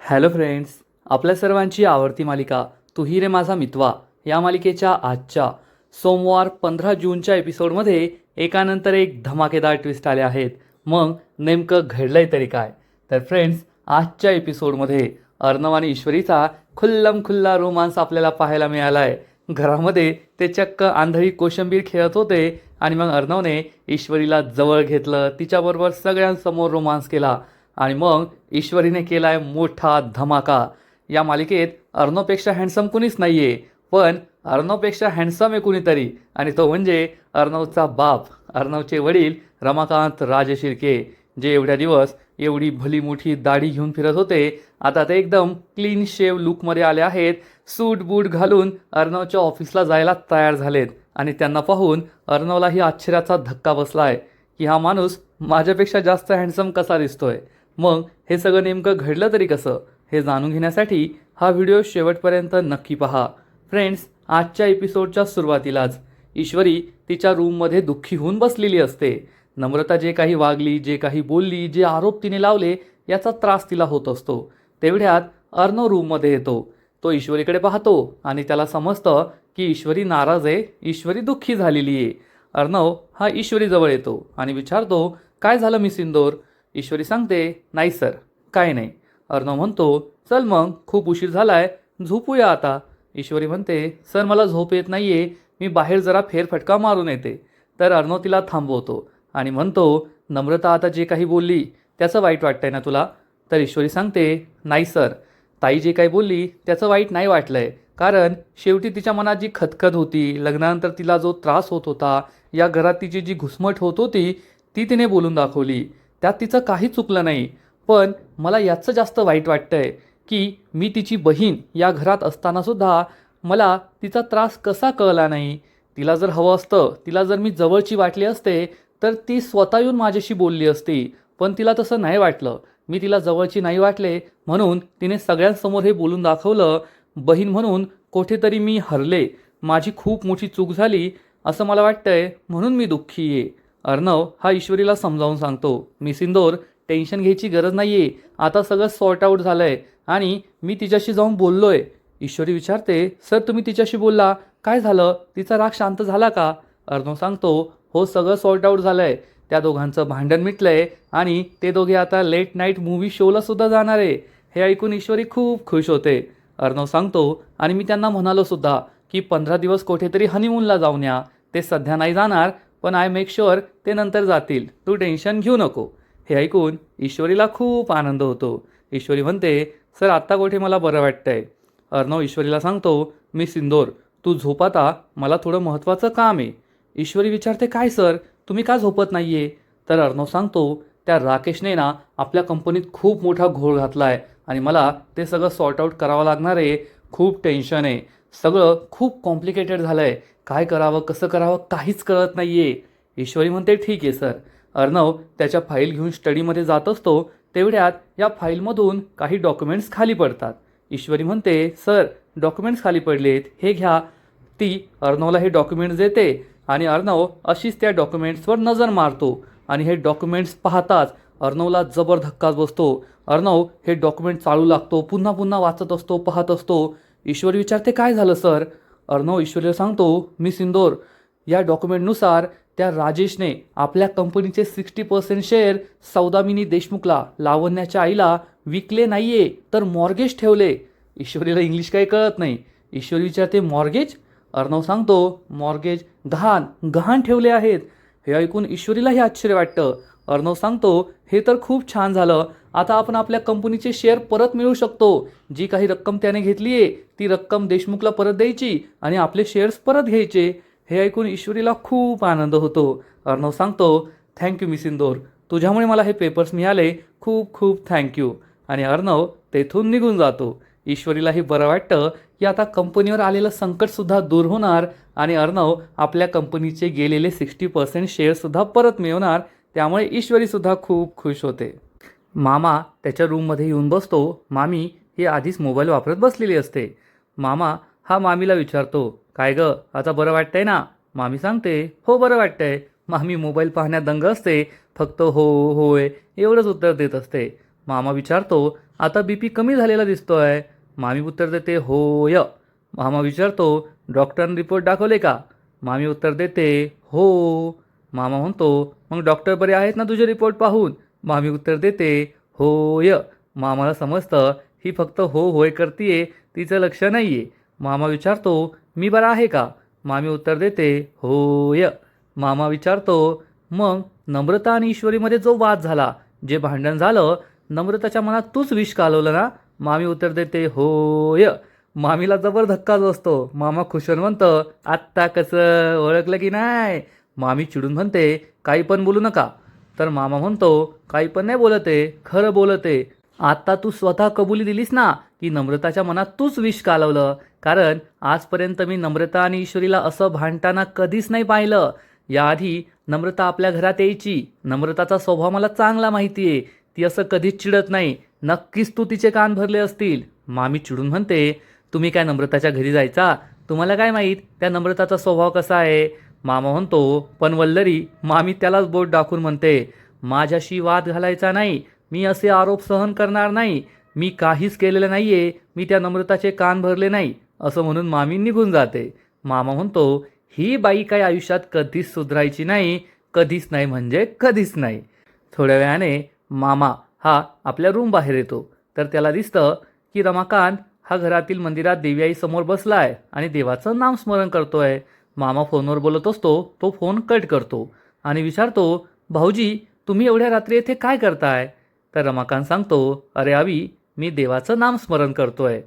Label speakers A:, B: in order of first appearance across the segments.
A: Hello friends, आपल्या सर्वांची आवडती मालिका तू ही रे माझा मितवा या मालिकेच्या आजच्या सोमवार 15 जूनच्या एपिसोडमध्ये एकानंतर एक धमाकेदार ट्विस्ट आले आहेत. मग नेमकं घडलंय तरी काय? तर फ्रेंड्स, आजच्या एपिसोडमध्ये अर्णव आणि ईश्वरीचा खुल्लम खुल्ला रोमांस आपल्याला पाहायला मिळाला आहे. घरामध्ये ते चक्क आंधळी कोशिंबीर खेळत होते आणि मग अर्णवने ईश्वरीला जवळ घेतलं, तिच्याबरोबर सगळ्यांसमोर रोमांस केला आणि मग ईश्वरीने केलाय मोठा धमाका. या मालिकेत अर्णवपेक्षा हँडसम कुणीच नाहीये, पण अर्णवपेक्षा हँडसम आहे कुणीतरी, आणि तो म्हणजे अर्णवचा बाप, अर्णवचे वडील रमाकांत राजे शिर्के, जे एवढ्या दिवस एवढी भली मोठी दाढी घेऊन फिरत होते. आता ते एकदम क्लीन शेव लुकमध्ये आले आहेत. सूट बूट घालून अर्णवच्या ऑफिसला जायला तयार झालेत आणि त्यांना पाहून अर्णवलाही आश्चर्याचा धक्का बसलाय की हा माणूस माझ्यापेक्षा जास्त हँडसम कसा दिसतोय. मग हे सगळं नेमकं घडलं तरी कसं, हे जाणून घेण्यासाठी हा व्हिडिओ शेवटपर्यंत नक्की पहा. फ्रेंड्स, आजच्या एपिसोडच्या सुरुवातीलाच ईश्वरी तिच्या रूममध्ये दुःखी होऊन बसलेली असते. नम्रता जे काही वागली, जे काही बोलली, जे आरोप तिने लावले, याचा त्रास तिला होत असतो. तेवढ्यात अर्णव रूममध्ये येतो. तो ईश्वरीकडे पाहतो आणि त्याला समजतं की ईश्वरी नाराज आहे, ईश्वरी दुःखी झालेली आहे. अर्णव हा ईश्वरीजवळ येतो आणि विचारतो, काय झालं मिस इंदोर? ईश्वरी सांगते, नाही सर, काय नाही. अर्णव म्हणतो, चल मग, खूप उशीर झालाय, झोपूया आता. ईश्वरी म्हणते, सर मला झोप येत नाहीये, मी बाहेर जरा फेरफटका मारून येते. तर अर्णव तिला थांबवतो आणि म्हणतो, नम्रता आता जे काही बोलली त्याचं वाईट वाटतंय ना तुला? तर ईश्वरी सांगते, नाही सर, ताई जे काही बोलली त्याचं वाईट नाही वाटलंय, कारण शेवटी तिच्या मनात जी खतखत होती, लग्नानंतर तिला जो त्रास होत होता, या घरात तिची जी घुसमट होत होती, ती तिने बोलून दाखवली. त्यात तिचं काही चुकलं नाही. पण मला याचं जास्त वाईट वाटतंय की मी तिची बहीण या घरात असतानासुद्धा मला तिचा त्रास कसा कळला नाही. तिला जर हवं असतं, तिला जर मी जवळची वाटली असते, तर ती स्वतः येऊन माझ्याशी बोलली असती. पण तिला तसं नाही वाटलं, मी तिला जवळची नाही वाटले म्हणून तिने सगळ्यांसमोर हे बोलून दाखवलं. बहीण म्हणून कुठेतरी मी हरले, माझी खूप मोठी चूक झाली असं मला वाटतंय, म्हणून मी दुःखी आहे. अर्णव हा ईश्वरीला समजावून सांगतो, मिस इंदोर, टेन्शन घ्यायची गरज नाही आहे, आता सगळं सॉर्ट आऊट झालं आहे आणि मी तिच्याशी जाऊन बोललो आहे. ईश्वरी विचारते, सर तुम्ही तिच्याशी बोलला, काय झालं, तिचा राग शांत झाला का? अर्णव सांगतो, हो, सगळं सॉर्ट आऊट झालं आहे, त्या दोघांचं भांडण मिटलं आहे आणि ते दोघे आता लेट नाईट मूव्ही शोला सुद्धा जाणार आहे. हे ऐकून ईश्वरी खूप खुश होते. अर्णव सांगतो, आणि मी त्यांना म्हणालो सुद्धा की 15 दिवस कुठेतरी हनीमूनला जाऊन या. ते सध्या नाही जाणार, पण आय मेक शुअर ते नंतर जातील, तू टेन्शन घेऊ नको. हे ऐकून ईश्वरीला खूप आनंद होतो. ईश्वरी म्हणते, सर आत्ता कुठे मला बरं वाटतंय. अर्णव ईश्वरीला सांगतो, मिस इंदोर, तू झोप आता, मला थोडं महत्त्वाचं काम आहे. ईश्वरी विचारते, काय सर, तुम्ही का झोपत नाही आहे? तर अर्णव सांगतो, त्या राकेशने ना आपल्या कंपनीत खूप मोठा घोळ घातला आहे आणि मला ते सगळं सॉर्ट आऊट करावं लागणार आहे. खूप टेन्शन आहे, सगळं खूप कॉम्प्लिकेटेड झालं आहे, काय करावं कसं करावं काहीच कळत नाही आहे. ईश्वरी म्हणते, ठीक आहे सर. अर्णव त्याच्या फाईल घेऊन स्टडीमध्ये जात असतो. तेवढ्यात या फाईलमधून काही डॉक्युमेंट्स खाली पडतात. ईश्वरी म्हणते, सर डॉक्युमेंट्स खाली पडलेत, हे घ्या. ती अर्णवला हे डॉक्युमेंट्स देते आणि अर्णव अशीच त्या डॉक्युमेंट्सवर नजर मारतो आणि हे डॉक्युमेंट्स पाहताच अर्णवला जबर धक्काच बसतो. अर्णव हे डॉक्युमेंट चालू लागतो, पुन्हा पुन्हा वाचत असतो, पाहत असतो. ईश्वरी विचारते, काय झालं सर? अर्णव ईश्वरीला सांगतो, मिस इंदोर, या डॉक्युमेंटनुसार त्या राजेशने आपल्या कंपनीचे 60% शेअर सौदामिनी देशमुखला, लावण्याच्या आईला, विकले नाहीये, तर मॉर्गेज ठेवले. ईश्वरीला इंग्लिश काही कळत नाही. ईश्वरी विचारते, मॉर्गेज? अर्णव सांगतो, मॉर्गेज गहाण गहाण ठेवले आहेत. हे ऐकून ईश्वरीलाही आश्चर्य वाटतं. अर्णव सांगतो, हे तर खूप छान झालं, आता आपण आपल्या कंपनीचे शेअर परत मिळवू शकतो. जी काही रक्कम त्याने घेतली आहे ती रक्कम देशमुखला परत द्यायची आणि आपले शेअर्स परत घ्यायचे. हे ऐकून ईश्वरीला खूप आनंद होतो. अर्णव सांगतो, थँक्यू मिस इंदोर, तुझ्यामुळे मला हे पेपर्स मिळाले, खूप खूप थँक्यू. आणि अर्णव तेथून निघून जातो. ईश्वरीलाही बरं वाटतं की आता कंपनीवर आलेलं संकटसुद्धा दूर होणार आणि अर्णव आपल्या कंपनीचे गेलेले 60% शेअरसुद्धा परत मिळवणार. त्यामुळे ईश्वरीसुद्धा खूप खुश होते. मामा त्याच्या रूममध्ये येऊन बसतो. मामी ही आधीच मोबाईल वापरत बसलेली असते. मामा हा मामीला विचारतो, काय गं, आता बरं वाटतंय ना? मामी सांगते, हो बरं वाटतंय. मामी मोबाईल पाहण्यात दंग असते, फक्त हो होय एवढंच उत्तर देत असते. मामा विचारतो, आता बीपी कमी झालेला दिसतोय. मामी उत्तर देते, होय. मामा विचारतो, डॉक्टरांनी रिपोर्ट दाखवले का? मामी उत्तर देते, हो. मामा म्हणतो, मग डॉक्टर बरे आहेत ना तुझे रिपोर्ट पाहून? मामी उत्तर देते, होय. मामाला समजतं ही फक्त हो होय करतीये, तिचं लक्ष नाही आहे. मामा विचारतो, मी बरा आहे का? मामी उत्तर देते, होय. मामा विचारतो, मग नम्रता आणि ईश्वरीमध्ये जो वाद झाला, जे भांडण झालं, नम्रताच्या मनात तूच विष कालवलं ना? मामी उत्तर देते, होय. मामीला जबर धक्काच बसतो. मामा खुशून म्हणतं, आत्ता कसं ओळखलं की नाही? मामी चिडून म्हणते, काही पण बोलू नका. तर मामा म्हणतो, काही पण नाही बोलते, खरं बोलते. आता तू स्वतः कबुली दिलीस ना की नम्रताच्या मनात तूच विष कालवलं. कारण आजपर्यंत मी नम्रता आणि ईश्वरीला असं भांडताना कधीच नाही पाहिलं. याआधी नम्रता आपल्या घरात यायची. नम्रताचा स्वभाव मला चांगला माहिती आहे. ती असं कधीच चिडत नाही. नक्कीच तू तिचे कान भरले असतील. मामी चिडून म्हणते, तुम्ही काय नम्रताच्या घरी जायचा? तुम्हाला काय माहीत त्या नम्रताचा स्वभाव कसा आहे? मामा म्हणतो, पण वल्लरी. मामी त्यालाच बोट दाखवून म्हणते, माझ्याशी वाद घालायचा नाही. मी असे आरोप सहन करणार नाही. मी काहीच केलेलं नाहीये. मी त्या नम्रताचे कान भरले नाही. असं म्हणून मामी निघून जाते. मामा म्हणतो, ही बाई काही आयुष्यात कधीच सुधारायची नाही. कधीच नाही म्हणजे कधीच नाही. थोड्या वेळाने मामा हा आपल्या रूम बाहेर येतो. तर त्याला दिसतं की रमाकांत हा घरातील मंदिरात देवी आई समोर बसलाय आणि देवाचं नामस्मरण करतोय. मामा फोनवर बोलत असतो. तो फोन कट करतो आणि विचारतो, भाऊजी तुम्ही एवढ्या रात्री येथे काय करताय? तर रमाकांत सांगतो, अरे आवी, मी देवाचं नामस्मरण करतोय.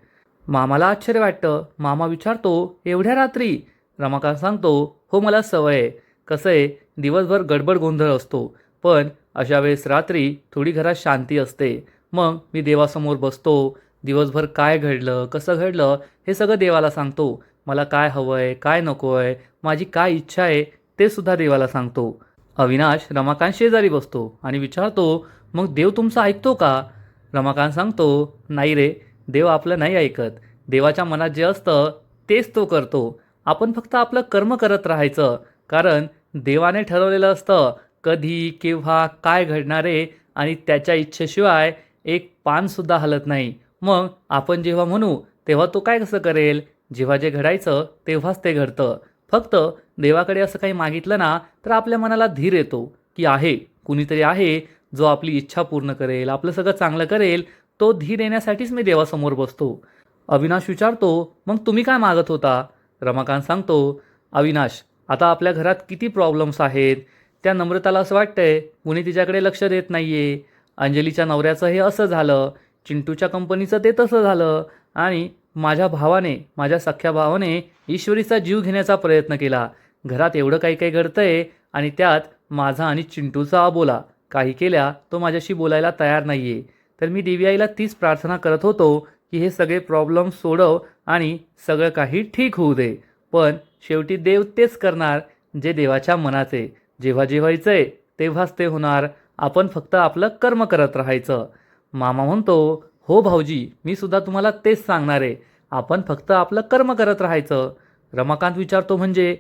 A: मामाला आश्चर्य वाटतं. मामा विचारतो, एवढ्या रात्री? रमाकांत सांगतो, हो मला सवय आहे. कसं आहे, दिवसभर गडबड गोंधळ असतो, पण अशा वेळेस रात्री थोडी घरात शांती असते. मग मी देवासमोर बसतो. दिवसभर काय घडलं, कसं घडलं हे सगळं देवाला सांगतो. मला काय हवं आहे, काय नको आहे, माझी काय इच्छा आहे ते सुद्धा देवाला सांगतो. अविनाश रमाकांत शेजारी बसतो आणि विचारतो, मग देव तुमचं ऐकतो का? रमाकांत सांगतो, नाही रे, देव आपलं नाही ऐकत. देवाच्या मनात जे असतं तेच तो करतो. आपण फक्त आपलं कर्म करत राहायचं. कारण देवाने ठरवलेलं असतं कधी, केव्हा, काय घडणार आहे आणि त्याच्या इच्छेशिवाय एक पानसुद्धा हलत नाही. मग आपण जेव्हा म्हणू तेव्हा तो काय कसं करेल? जेव्हा जे घडायचं तेव्हाच ते घडतं. फक्त देवाकडे असं काही मागितलं ना तर आपल्या मनाला धीर येतो की आहे, कुणीतरी आहे जो आपली इच्छा पूर्ण करेल, आपलं सगळं चांगलं करेल. तो धीर येण्यासाठीच मी देवासमोर बसतो. अविनाश विचारतो, मग तुम्ही काय मागत होता? रमाकांत सांगतो, अविनाश, आता आपल्या घरात किती प्रॉब्लेम्स आहेत. त्या नम्रताला असं वाटतंय कुणी तिच्याकडे लक्ष देत नाहीये. अंजलीच्या नवऱ्याचं हे असं झालं, चिंटूच्या कंपनीचं ते तसं झालं आणि माझ्या भावाने, माझ्या सख्ख्या भावाने ईश्वरीचा जीव घेण्याचा प्रयत्न केला. घरात एवढं काही काही घडतंय आणि त्यात माझा आणि चिंटूचा अबोला. काही केल्या तो माझ्याशी बोलायला तयार नाही आहे. तर मी देवी आईला तीच प्रार्थना करत होतो की हे सगळे प्रॉब्लेम सोडव आणि सगळं काही ठीक होऊ दे. पण शेवटी देव तेच करणार जे देवाच्या मनाचे. जेव्हा जे व्हायचंय तेव्हाच ते होणार. आपण फक्त आपलं कर्म करत राहायचं. मामा म्हणतो, हो भाऊजी, मी सुद्धा तुम्हाला तेच सांगणार आहे. आपण फक्त आपलं कर्म करत राहायचं. रमाकांत विचारतो, म्हणजे?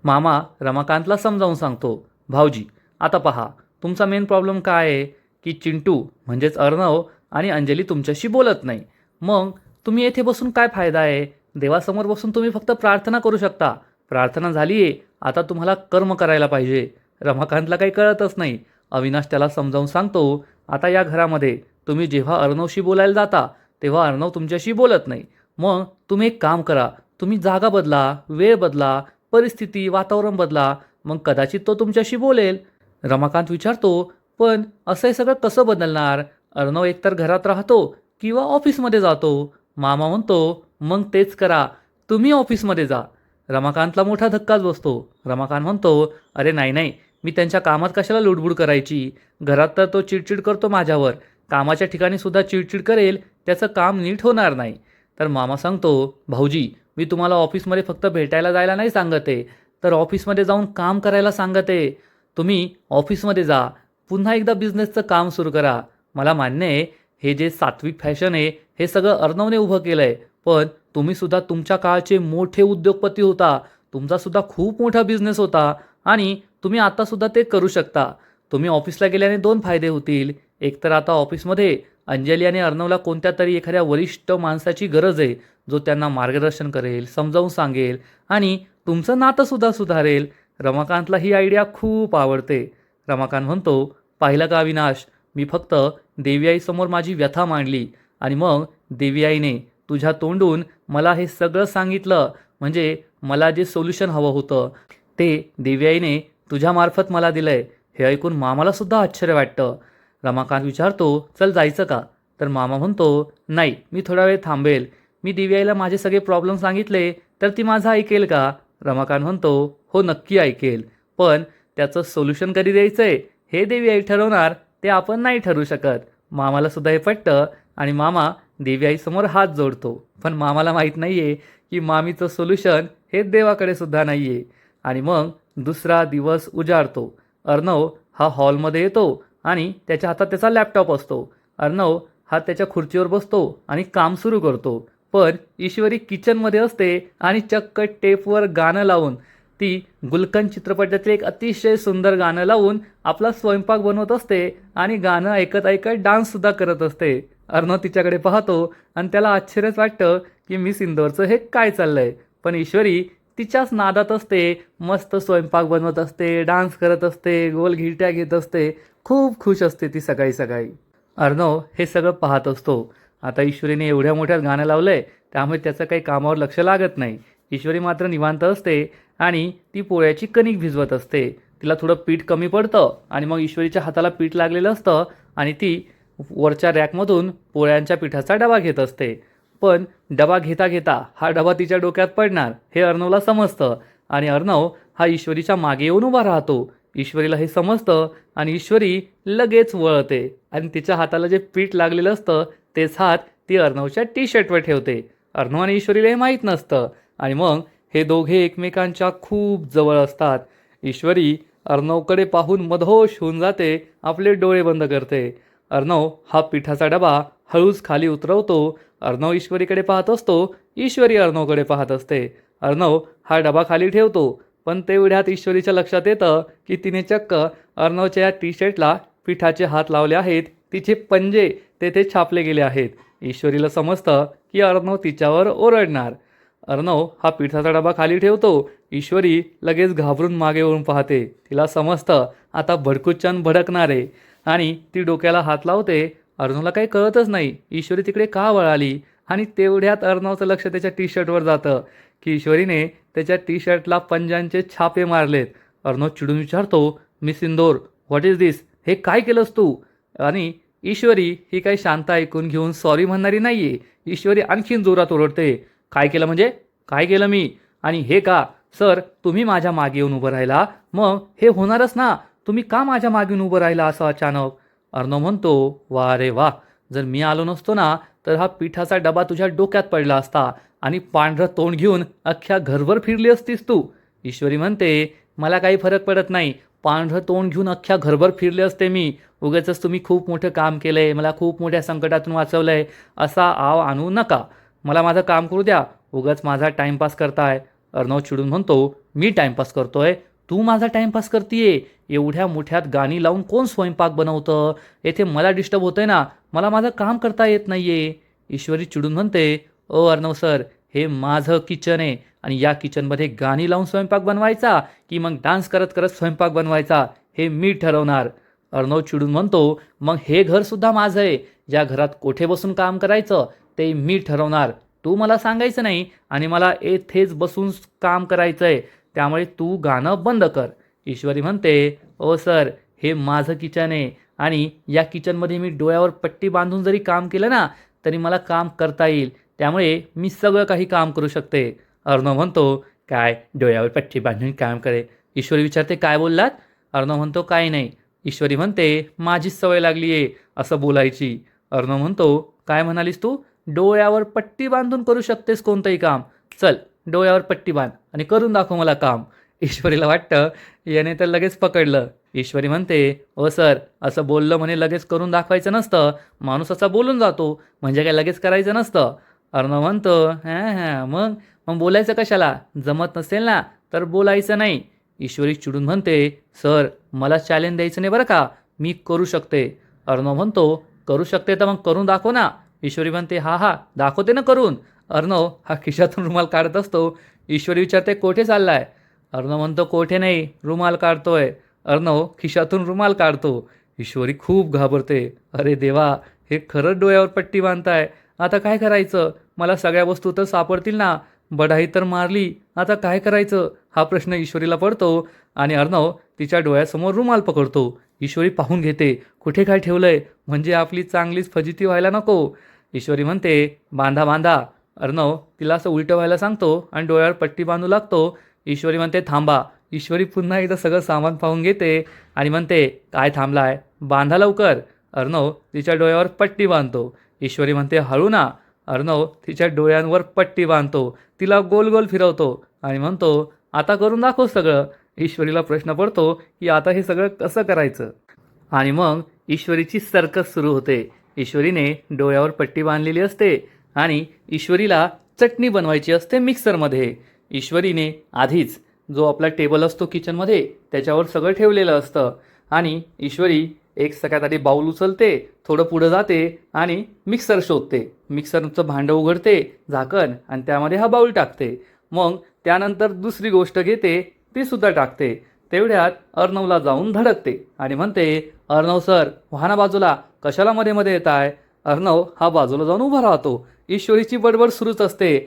A: मामा रमाकांतला समजावून सांगतो, भाऊजी आता पहा, तुमचा मेन प्रॉब्लेम काय आहे की चिंटू म्हणजेच अर्णव आणि अंजली तुमच्याशी बोलत नाही. मग तुम्ही येथे बसून काय फायदा आहे? देवासमोर बसून तुम्ही फक्त प्रार्थना करू शकता. प्रार्थना झाली आहे, आता तुम्हाला कर्म करायला पाहिजे. रमाकांतला काही कळतच नाही. अविनाश त्याला समजावून सांगतो, आता या घरामध्ये तुम्ही जेव्हा अर्णवशी बोलायला जाता तेव्हा अर्णव तुमच्याशी बोलत नाही. मग तुम्ही एक काम करा, तुम्ही जागा बदला, वेळ बदला, परिस्थिती, वातावरण बदला, मग कदाचित तो तुमच्याशी बोलेल. रमाकांत विचारतो, पण असं हे सगळं कसं बदलणार? अर्णव एकतर घरात राहतो किंवा ऑफिसमध्ये जातो. मामा म्हणतो, मग तेच करा, तुम्ही ऑफिसमध्ये जा. रमाकांतला मोठा धक्काच बसतो. रमाकांत म्हणतो, अरे नाही नाही, मी त्यांच्या कामात कशाला लुडबुड करायची? घरात तर तो चिडचिड करतो माझ्यावर, कामाच्या ठिकाणी सुद्धा चिडचिड करेल, त्याचं काम नीट होणार नाही. तर मामा सांगतो, भाऊजी मी तुम्हाला ऑफिसमध्ये फक्त भेटायला जायला नाही सांगत आहे, तर ऑफिसमध्ये जाऊन काम करायला सांगत आहे. तुम्ही ऑफिसमध्ये जा, पुन्हा एकदा बिझनेसचं काम सुरू करा. मला मान्य आहे हे जे सात्विक फॅशन आहे हे सगळं अर्णवने उभं केलं आहे, पण तुम्ही सुद्धा तुमच्या काळचे मोठे उद्योगपती होता. तुमचा सुद्धा खूप मोठा बिझनेस होता आणि तुम्ही आतासुद्धा ते करू शकता. तुम्ही ऑफिसला गेल्याने दोन फायदे होतील. एक तर आता ऑफिसमध्ये अंजली आणि अर्णवला कोणत्या तरी एखाद्या वरिष्ठ माणसाची गरज आहे, जो त्यांना मार्गदर्शन करेल, समजावून सांगेल आणि तुमचं नातंसुद्धा सुधारेल. रमाकांतला ही आयडिया खूप आवडते. रमाकांत म्हणतो, "पाहिलं का अविनाश, मी फक्त देवीआईसमोर माझी व्यथा मांडली आणि मग देवीआईने तुझ्या तोंडून मला हे सगळं सांगितलं. म्हणजे मला जे सोल्युशन हवं होतं ते देवीआईने तुझ्यामार्फत मला दिलंय." हे ऐकून मामाला सुद्धा आश्चर्य वाटतं. रमाकांत विचारतो, "चल जायचं का?" तर मामा म्हणतो, "नाही, मी थोडा वेळ थांबेल. मी दिव्याईला माझे सगळे प्रॉब्लेम सांगितले तर ती माझं ऐकेल का?" रमाकांत म्हणतो, "हो, नक्की ऐकेल. पण त्याचं सोल्युशन कधी द्यायचंय हे देवीआई ठरवणार, ते आपण नाही ठरवू शकत." मामाला सुद्धा हे पटतं आणि मामा देवीआईसमोर हात जोडतो. पण मामाला माहीत नाहीये की मामीचं सोल्युशन हे देवाकडे सुद्धा नाहीये. आणि मग दुसरा दिवस उजाडतो. अर्णव हा हॉलमध्ये येतो आणि त्याच्या हातात त्याचा लॅपटॉप असतो. अर्णव हा त्याच्या खुर्चीवर बसतो आणि काम सुरू करतो. पण ईश्वरी किचनमध्ये असते आणि चक्क टेपवर गाणं लावून, ती गुलकंद चित्रपटातील एक अतिशय सुंदर गाणं लावून आपला स्वयंपाक बनवत असते आणि गाणं ऐकत ऐकत डान्ससुद्धा करत असते. अर्णव तिच्याकडे पाहतो आणि त्याला आश्चर्यच वाटतं की मिस इंदोरचं हे काय चाललंय. पण ईश्वरी तिच्याच नादात असते, मस्त स्वयंपाक बनवत असते, डान्स करत असते, गोल घिरट्या घेत असते. खूप खुश असते ती सकाळी सकाळी. अर्णव हे सगळं पाहत असतो. आता ईश्वरीने एवढ्या मोठ्यात गाणं लावलंय, त्यामुळे त्याचं काही कामावर लक्ष लागत नाही. ईश्वरी मात्र निवांत असते आणि ती पोळ्याची कणिक भिजवत असते. तिला थोडं पीठ कमी पडतं आणि मग ईश्वरीच्या हाताला पीठ लागलेलं असतं आणि ती वरच्या रॅकमधून पोळ्यांच्या पिठाचा डबा घेत असते. पण डबा घेता घेता हा डबा तिच्या डोक्यात पडणार हे अर्णवला समजतं आणि अर्णव हा ईश्वरीच्या मागे येऊन उभा राहतो. ईश्वरीला हे समजतं आणि ईश्वरी लगेच वळते आणि तिच्या हाताला जे पीठ लागलेलं असतं तेच हात ती अर्णवच्या टी शर्टवर ठेवते. अर्णव आणि ईश्वरीला हे माहीत नसतं आणि मग हे दोघे एकमेकांच्या खूप जवळ असतात. ईश्वरी अर्णवकडे पाहून मधोश होऊन जाते, आपले डोळे बंद करते. अर्णव हा पिठाचा डबा हळूच खाली उतरवतो. अर्णव ईश्वरीकडे पाहत असतो, ईश्वरी अर्णवकडे पाहत असते. अर्णव हा डबा खाली ठेवतो, पण तेवढ्यात ईश्वरीच्या लक्षात येतं की तिने चक्क अर्णवच्या या टी शर्टला पिठाचे हात लावले आहेत. तिचे पंजे तेथे छापले गेले आहेत. ईश्वरीला समजतं की अर्णव तिच्यावर ओरडणार. अर्णव हा पिठाचा डबा खाली ठेवतो. ईश्वरी लगेच घाबरून मागे वळून पाहते. तिला समजतं आता भडकुच्चन भडकणार आहे आणि ती डोक्याला हात लावते. अर्णवला काही कळतच नाही ईश्वरी तिकडे का वळाली आणि तेवढ्यात अर्णवचं लक्ष त्याच्या टी शर्टवर जातं की ईश्वरीने त्याच्या टी शर्टला पंजांचे छापे मारलेत. अर्णव चिडून विचारतो, "मिस इंदोर, व्हॉट इज दिस? हे काय केलंस तू?" आणि ईश्वरी ही काही शांत ऐकून घेऊन सॉरी म्हणणारी नाहीये. ईश्वरी आणखीन जोरात ओरडते, "काय केलं म्हणजे? काय केलं मी? आणि हे का? सर, तुम्ही माझ्या मागे येऊन उभं राहिला, मग हे होणारच ना. तुम्ही का माझ्या मागे येऊन उभं राहिला असं अचानक?" अर्णव म्हणतो, "वा रे वा, जर मी आलो नसतो ना तर हा पिठाचा डबा तुझ्या डोक्यात पडला असता आणि पांढरं तोंड घेऊन अख्ख्या घरभर फिरली असतीस तू." ईश्वरी म्हणते, "मला काही फरक पडत नाही. पांढरं तोंड घेऊन अख्ख्या घरभर फिरले असते मी. उगाचच तुम्ही खूप मोठं काम केलंय, मला खूप मोठ्या संकटातून वाचवलंय, असा आव आणू नका. मला माझं काम करू द्या. उगाच माझा टाईमपास करताय." अर्णव चिडून म्हणतो, "मी टाईमपास करतोय? तू माझा टाईमपास करतीये? एवढ्या मोठ्यात गाणी लावून कोण स्वयंपाक बनवतं? येथे मला डिस्टर्ब होतंय ना. मला माझं काम करता येत नाहीये." ईश्वरी चिडून म्हणते, "ओ अर्णव सर, हे माझं किचन आहे आणि या किचनमध्ये गाणी लावून स्वयंपाक बनवायचा की मग डान्स करत करत स्वयंपाक बनवायचा हे मी ठरवणार." अर्णव चिडून म्हणतो, "मग हे घरसुद्धा माझं आहे. ज्या घरात कोठे बसून काम करायचं ते मी ठरवणार. तू मला सांगायचं नाही आणि मला येथेच बसून काम करायचं आहे. त्यामुळे तू गाणं बंद कर." ईश्वरी म्हणते, "ओ सर, हे माझं किचन आहे आणि या किचनमध्ये मी डोळ्यावर पट्टी बांधून जरी काम केलं ना तरी मला काम करता येईल. त्यामुळे मी सगळं काही काम करू शकते." अर्णव म्हणतो, "काय डोळ्यावर पट्टी बांधून काम करे?" ईश्वरी विचारते, "काय बोललात?" अर्णव म्हणतो, "काही नाही." ईश्वरी म्हणते, "माझीच सवय लागली आहे असं बोलायची." अर्णव म्हणतो, "काय म्हणालीस तू? डोळ्यावर पट्टी बांधून करू शकतेस कोणतंही काम? चल, डोळ्यावर पट्टी बांध आणि करून दाखव मला काम." ईश्वरीला वाटतं याने तर लगेच पकडलं. ईश्वरी म्हणते, "ओ सर, असं बोललं म्हणे लगेच करून दाखवायचं नसतं. माणूस असा बोलून जातो म्हणजे काय लगेच करायचं नसतं." अर्णव म्हणतो, "हां हां, मग मग बोलायचं कशाला? जमत नसेल ना तर बोलायचं नाही." ईश्वरी चिडून म्हणते, "सर, मला चॅलेंज द्यायचं नाही बरं का. मी करू शकते." अर्णव म्हणतो, करू शकते तर मग करून दाखव ना. ईश्वरी म्हणते हा हा दाखवते ना करून. अर्णव हा खिशातून रुमाल काढत असतो. ईश्वरी विचारते कोठे चाललाय. अर्णव म्हणतो कोठे नाही रुमाल काढतोय. अर्णव खिशातून रुमाल काढतो. ईश्वरी खूप घाबरते. अरे देवा, हे खरंच डोळ्यावर पट्टी बांधताय. आता काय करायचं. मला सगळ्या वस्तू तर सापडतील ना. बढाई तर मारली, आता काय करायचं हा प्रश्न ईश्वरीला पडतो. आणि अर्णव तिच्या डोळ्यासमोर रुमाल पकडतो. ईश्वरी पाहून घेते कुठे काय ठेवलंय, म्हणजे आपली चांगलीच फजिती व्हायला नको. ईश्वरी म्हणते बांधा बांधा. अर्णव तिला असं उलटं व्हायला सांगतो आणि डोळ्यावर पट्टी बांधू लागतो. ईश्वरी म्हणते थांबा. ईश्वरी पुन्हा एकदा सगळं सामान पाहून घेते आणि म्हणते काय थांबलाय, बांधा लवकर. अर्णव तिच्या डोळ्यावर पट्टी बांधतो. ईश्वरी म्हणते हळू ना. अर्णव तिच्या डोळ्यांवर पट्टी बांधतो. तिला गोल गोल फिरवतो आणि म्हणतो आता करून दाखव सगळं. ईश्वरीला प्रश्न पडतो की आता हे सगळं कसं करायचं. आणि मग ईश्वरीची सर्कस सुरू होते. ईश्वरीने डोळ्यावर पट्टी बांधलेली असते आणि ईश्वरीला चटणी बनवायची असते मिक्सरमध्ये. ईश्वरीने आधीच जो आपला टेबल असतो किचनमध्ये त्याच्यावर सगळं ठेवलेलं असतं आणि ईश्वरी एक सगळ्यात आधी बाऊल उचलते, थोडं पुढं जाते आणि मिक्सर शोधते. मिक्सरचं भांडं उघडते झाकण आणि त्यामध्ये हा बाऊल टाकते. मग त्यानंतर दुसरी गोष्ट घेते, ती सुद्धा टाकते. तेवढ्यात अर्णवला जाऊन धडकते आणि म्हणते अर्णव सर व्हा ना बाजूला, कशाला मध्ये मध्ये येत आहे. अर्णव हा बाजूला जाऊन उभा राहतो. ईश्वरीची बडबड सुरूच असते.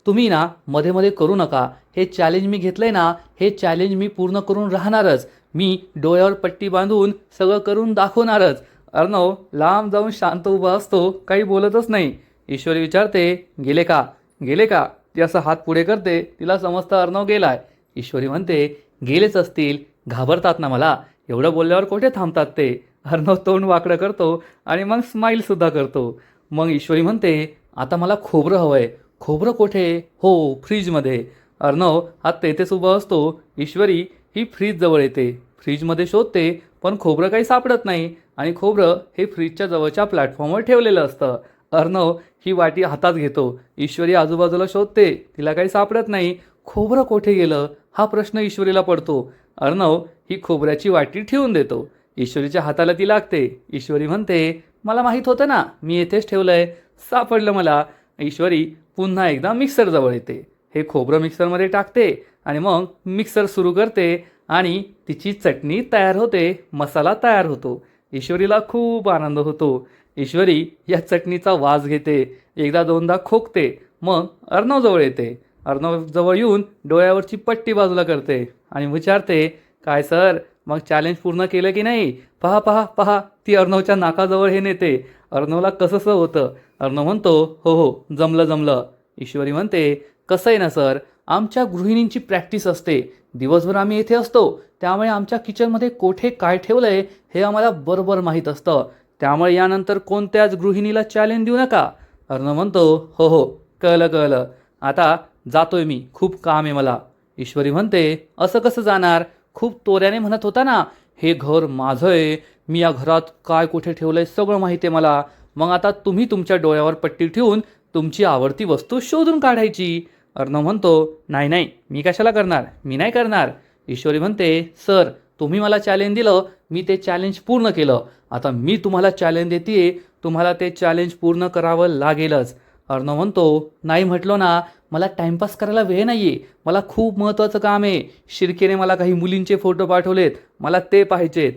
A: तुम्ही ना मध्ये मध्ये करू नका. हे चॅलेंज मी घेतलंय ना, हे चॅलेंज मी पूर्ण करून राहणारच. मी डोळ्यावर पट्टी बांधून सगळं करून दाखवणारच. अर्णव लांब जाऊन शांत उभा असतो, काही बोलतच नाही. ईश्वरी विचारते गेले का गेले का. ती असं हात पुढे करते. तिला समजतं अर्णव गेलाय. ईश्वरी म्हणते गेलेच असतील, घाबरतात ना मला. एवढं बोलल्यावर कुठे थांबतात ते. अर्णव तोंड वाकडं करतो आणि मग स्माईलसुद्धा करतो. मग ईश्वरी म्हणते आता मला खोबरं हवंय. खोबरं कुठे. हो फ्रीजमध्ये. अर्णव हा तेथेच उभा असतो. ईश्वरी ही फ्रीजजवळ येते. फ्रीजमध्ये शोधते पण खोबरं काही सापडत नाही आणि खोबरं हे फ्रीजच्या जवळच्या प्लॅटफॉर्मवर ठेवलेलं असतं. अर्णव ही वाटी हातात घेतो. ईश्वरी आजूबाजूला शोधते, तिला काही सापडत नाही. खोबरं कुठे गेलं हा प्रश्न ईश्वरीला पडतो. अर्णव ही खोबऱ्याची वाटी ठेवून देतो. ईश्वरीच्या हाताला ती लागते. ईश्वरी म्हणते मला माहीत होतं ना, मी येथेच ठेवलंय, सापडलं मला. ईश्वरी पुन्हा एकदा मिक्सरजवळ येते. हे खोबरं मिक्सरमध्ये टाकते आणि मग मिक्सर सुरू करते आणि तिची चटणी तयार होते, मसाला तयार होतो. ईश्वरीला खूप आनंद होतो. ईश्वरी या चटणीचा वास घेते, एकदा दोनदा खोकते, मग अर्णवजवळ येते. अर्णवजवळ येऊन डोळ्यावरची पट्टी बाजूला करते आणि विचारते काय सर मग चॅलेंज पूर्ण केलं की नाही. पहा पहा पहा, ती अर्णवच्या नाकाजवळ हे नेते. अर्णवला कसंसं होतं. अर्णव म्हणतो हो हो जमलं जमलं. ईश्वरी म्हणते कसं आहे ना सर, आमच्या गृहिणींची प्रॅक्टिस असते. दिवसभर आम्ही येथे असतो, त्यामुळे आमच्या किचनमध्ये कोठे काय ठेवलंय हे आम्हाला बरोबर माहीत असतं. त्यामुळे यानंतर कोणत्याच गृहिणीला चॅलेंज देऊ नका. अर्णव म्हणतो हो हो कळलं कळलं, आता जातोय मी, खूप काम आहे मला. ईश्वरी म्हणते असं कसं जाणार. खूप तोऱ्याने म्हणत होता ना हे घर माझं आहे, मी या घरात काय कुठे ठेवलंय सगळं माहिती आहे मला. मग आता तुम्ही तुमच्या डोळ्यावर पट्टी ठेवून तुमची आवडती वस्तू शोधून काढायची. अर्णव म्हणतो नाही नाही मी कशाला करणार, मी नाही करणार. ईश्वरी म्हणते सर तुम्ही मला चॅलेंज दिलं, मी ते चॅलेंज पूर्ण केलं. आता मी तुम्हाला चॅलेंज देते, तुम्हाला ते चॅलेंज पूर्ण करावं लागेलच. अर्णव म्हणतो नाही म्हटलो ना, मला टाईमपास करायला वेळ नाही आहे, मला खूप महत्त्वाचं काम आहे. शिर्केने मला काही मुलींचे फोटो पाठवलेत, मला ते पाहायचेत.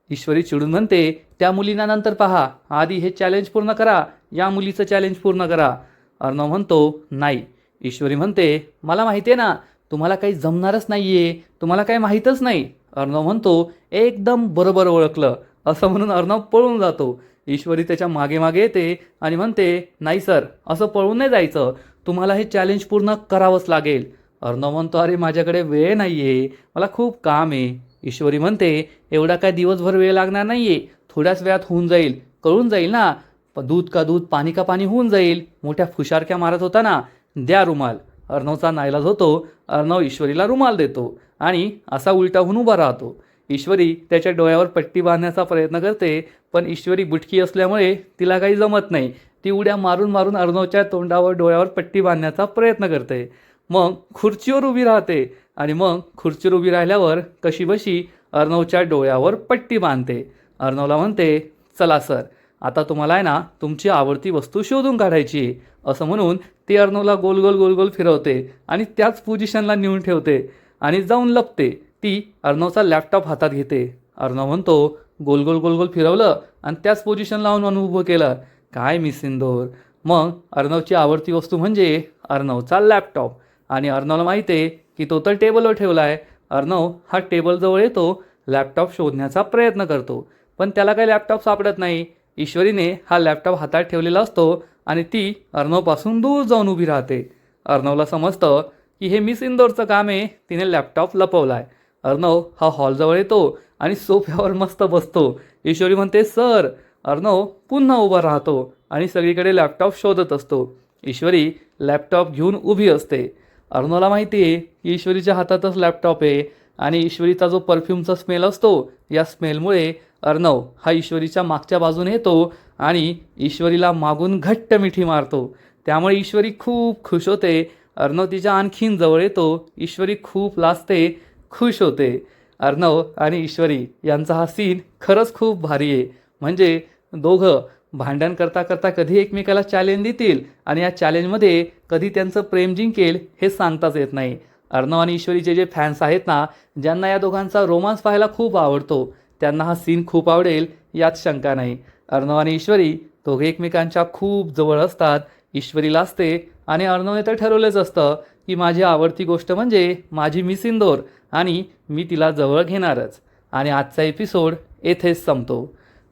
A: ईश्वरी चिडून म्हणते त्या मुलींना नंतर पहा, आधी हे चॅलेंज पूर्ण करा, या मुलीचं चॅलेंज पूर्ण करा. अर्णव म्हणतो नाही. ईश्वरी म्हणते मला माहिती आहे ना तुम्हाला काही जमणारच नाही आहे, तुम्हाला काही माहीतच नाही. अर्णव म्हणतो एकदम बरोबर ओळखलं. असं म्हणून अर्णव पळून जातो. ईश्वरी त्याच्या मागे मागे येते आणि म्हणते नाही सर असं पळून नाही जायचं, तुम्हाला हे चॅलेंज पूर्ण करावंच लागेल. अर्णव म्हणतो अरे माझ्याकडे वेळ नाही आहे, मला खूप काम आहे. ईश्वरी म्हणते एवढा काय दिवसभर वेळ लागणार नाही आहे, थोड्याच वेळात होऊन जाईल, कळून जाईल ना. दूध का दूध पाणी का पाणी होऊन जाईल. मोठ्या फुशारक्या मारत होता ना, द्या रुमाल. अर्णवचा नाईलाज होतो. अर्णव ईश्वरीला रुमाल देतो आणि असा उलटा होऊन उभा राहतो. ईश्वरी त्याच्या डोळ्यावर पट्टी बांधण्याचा प्रयत्न करते, पण ईश्वरी बुटकी असल्यामुळे तिला काही जमत नाही. ती उड्या मारून मारून अर्णवच्या तोंडावर डोळ्यावर पट्टी बांधण्याचा प्रयत्न करते. मग खुर्चीवर उभी राहते आणि मग खुर्चीवर उभी राहिल्यावर कशीबशी अर्णवच्या डोळ्यावर पट्टी बांधते. अर्णवला म्हणते चला सर आता तुम्हाला आहे ना तुमची आवडती वस्तू शोधून काढायची आहे, असं म्हणून ती अर्णवला गोल गोल गोल गोल फिरवते आणि त्याच पोझिशनला नेऊन ठेवते आणि जाऊन लपते. ती अर्णवचा लॅपटॉप हातात घेते. अर्णव म्हणतो, गोल गोल गोल गोल फिरवलं आणि त्याच पोझिशन लावून उभं केलं. काय मिस इंदोर. मग अर्णवची आवडती वस्तू म्हणजे अर्णवचा लॅपटॉप. आणि अर्णवला माहिती आहे की तो तर टेबलवर ठेवला आहे. अर्णव हा टेबलजवळ येतो, लॅपटॉप शोधण्याचा प्रयत्न करतो, पण त्याला काही लॅपटॉप सापडत नाही. ईश्वरीने हा लॅपटॉप हातात ठेवलेला असतो आणि ती अर्णवपासून दूर जाऊन उभी राहते. अर्णवला समजतं की हे मिस इंदोरचं काम आहे, तिने लॅपटॉप लपवला आहे. अर्णव हा हॉलजवळ येतो आणि सोफ्यावर मस्त बसतो. ईश्वरी म्हणते, सर. अर्णव पुन्हा उभा राहतो आणि सगळीकडे लॅपटॉप शोधत असतो. ईश्वरी लॅपटॉप घेऊन उभी असते. अर्णवला माहिती आहे की ईश्वरीच्या हातातच लॅपटॉप आहे आणि ईश्वरीचा जो परफ्यूमचा स्मेल असतो, या स्मेलमुळे अर्णव हा ईश्वरीच्या मागच्या बाजूने येतो आणि ईश्वरीला मागून घट्ट मिठी मारतो. त्यामुळे ईश्वरी खूप खुश होते. अर्णव तिच्या आणखीन जवळ येतो. ईश्वरी खूप लाजते, खुश होते. अर्णव आणि ईश्वरी यांचा हा सीन खरंच खूप भारी आहे. म्हणजे दोघं भांडण करता करता कधी एकमेकाला चॅलेंज देतील आणि या चॅलेंजमध्ये कधी त्यांचं प्रेम जिंकेल हे सांगताच येत नाही. अर्णव आणि ईश्वरीचे जे फॅन्स आहेत ना, ज्यांना या दोघांचा रोमांस पाहायला खूप आवडतो, त्यांना हा सीन खूप आवडेल यात शंका नाही. अर्णव आणि ईश्वरी दोघे एकमेकांच्या खूप जवळ असतात. ईश्वरी लाजते आणि अर्णवने तर ठरवलंच असतं की माझी आवडती गोष्ट म्हणजे माझी मिस इंदोर आणि मी तिला जवळ घेणारच. आणि आजचा एपिसोड येथेच संपतो.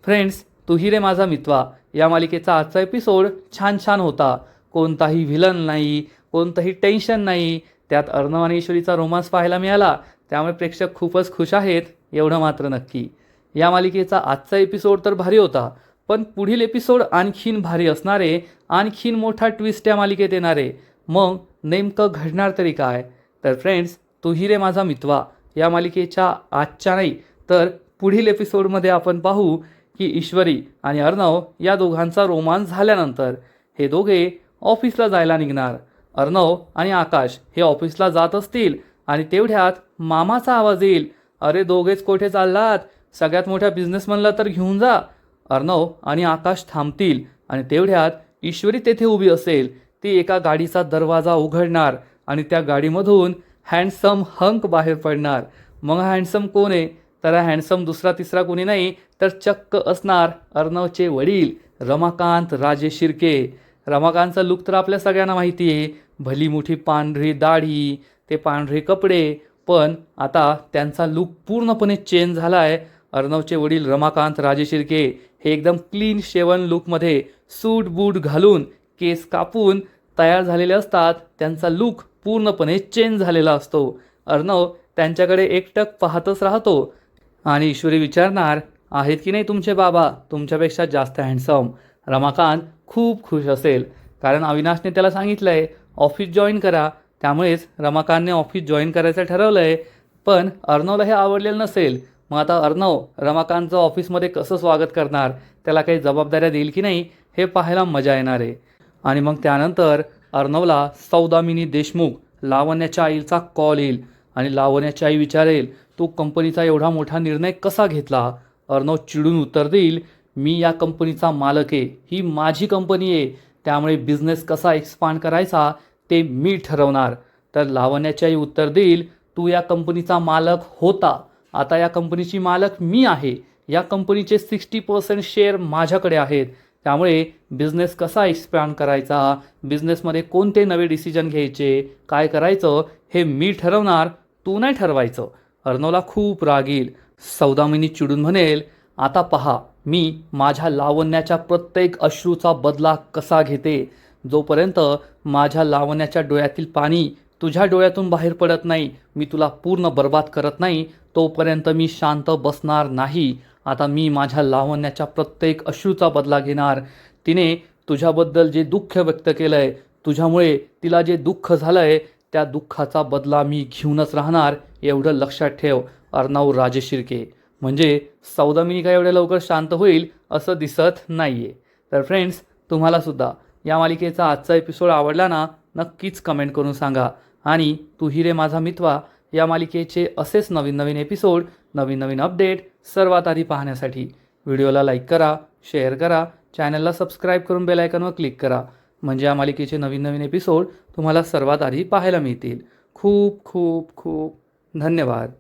A: फ्रेंड्स, तू ही रे माझा मित्वा या मालिकेचा आजचा एपिसोड छान छान होता. कोणताही व्हिलन नाही, कोणतंही टेन्शन नाही. त्यात अर्णव आणि ईश्वरीचा रोमांस पाहायला मिळाला, त्यामुळे प्रेक्षक खूपच खुश आहेत एवढं मात्र नक्की. या मालिकेचा आजचा एपिसोड तर भारी होता, पण पुढील एपिसोड आणखीन भारी असणारे, आणखीन मोठा ट्विस्ट या मालिकेत येणारे. मग नेमकं घडणार तरी काय? तर फ्रेंड्स, तू ही रे माझा मित्वा या मालिकेच्या आजच्या नाही तर पुढील एपिसोडमध्ये आपण पाहू की ईश्वरी आणि अर्णव या दोघांचा रोमांस झाल्यानंतर हे दोघे ऑफिसला जायला निघणार. अर्णव आणि आकाश हे ऑफिसला जात असतील आणि तेवढ्यात मामाचा आवाज येईल. अरे दोघेच कोठे चाललात? सगळ्यात मोठ्या बिझनेसमनला तर घेऊन जा. अर्णव आणि आकाश थांबतील आणि तेवढ्यात ईश्वरी तेथे उभी असेल. ती एका गाडीचा दरवाजा उघडणार आणि त्या गाडीमधून हँडसम हंक बाहेर पडणार. मग हँडसम कोण आहे? तर हँडसम दुसरा तिसरा कोणी नाही तर चक्क असणार अर्णवचे वडील रमाकांत राजे शिर्के. रमाकांतचा लुक तर आपल्या सगळ्यांना माहिती आहे. भली मोठी पांढरी दाढी, ते पांढरे कपडे, पण आता त्यांचा लुक पूर्णपणे चेंज झाला आहे. अर्णवचे वडील रमाकांत राजे शिर्के हे एकदम क्लीन शेवन लुकमध्ये सूट बूट घालून केस कापून तयार झालेले असतात. त्यांचा लुक पूर्णपणे चेंज झालेला असतो. अर्णव त्यांच्याकडे एकटक पाहतच राहतो आणि ईश्वरी विचारणार, आहेत की नाही तुमचे बाबा तुमच्यापेक्षा जास्त हँडसम? रमाकांत खूप खुश असेल, कारण अविनाशने त्याला सांगितलं आहे ऑफिस जॉईन करा. त्यामुळेच रमाकांतने ऑफिस जॉईन करायचं ठरवलं आहे. पण अर्णवला हे आवडलेलं नसेल. मग आता अर्णव रमाकांतचं ऑफिसमध्ये कसं स्वागत करणार, त्याला काही जबाबदाऱ्या देईल की नाही हे पाहायला मजा येणार आहे. आणि मग त्यानंतर अर्णवला सौदामिनी देशमुख लावण्याच्या आईचा कॉल येईल आणि लावण्याची आई विचारेल, तू कंपनीचा एवढा मोठा निर्णय कसा घेतला? अर्णव चिडून उत्तर देईल, मी या कंपनीचा मालक आहे, ही माझी कंपनी आहे, त्यामुळे बिझनेस कसा एक्सपांड करायचा ते मी ठरवणार. तर लावण्याची आई उत्तर देईल, तू या कंपनीचा मालक होता, आता या कंपनीची मालक मी आहे. या कंपनीचे 60% शेअर माझ्याकडे आहेत, त्यामुळे बिझनेस कसा एक्सपांड करायचा, बिझनेसमध्ये कोणते नवे डिसिजन घ्यायचे, काय करायचं हे मी ठरवणार, तू नाही ठरवायचं. अर्णवला खूप राग येईल. सौदामिनी चिडून म्हणेल, आता पहा मी माझ्या लावण्याच्या प्रत्येक अश्रूचा बदला कसा घेते. जोपर्यंत माझ्या लावण्याच्या डोळ्यातील पाणी तुझ्या डोळ्यातून बाहेर पडत नाही, मी तुला पूर्ण बर्बाद करत नाही, तोपर्यंत मी शांत बसणार नाही. आता मी माझ्या लावण्याच्या प्रत्येक अश्रूचा बदला घेणार. तिने तुझ्याबद्दल जे दुःख व्यक्त केलं आहे, तुझ्यामुळे तिला जे दुःख झालं आहे, त्या दुःखाचा बदला मी घेऊनच राहणार, एवढं लक्षात ठेव अर्णव राजे शिर्के. म्हणजे सौदामिनी काय एवढ्या लवकर शांत होईल असं दिसत नाही आहे. तर फ्रेंड्स, तुम्हालासुद्धा या मालिकेचा आजचा एपिसोड आवडला ना, नक्कीच कमेंट करून सांगा. आणि तू ही रे माझा मित्वा या मालिकेचे असेच नवीन नवीन एपिसोड, नवीन नवीन अपडेट सर्वात आधी पाहण्यासाठी व्हिडिओला लाईक करा, शेअर करा चॅनलला सबस्क्राईब करून बेल आयकॉनवर क्लिक करा, म्हणजे या मालिकेचे नवीन नवीन एपिसोड तुम्हाला सर्वात आधी पाहायला मिळतील. खूप खूप खूप धन्यवाद.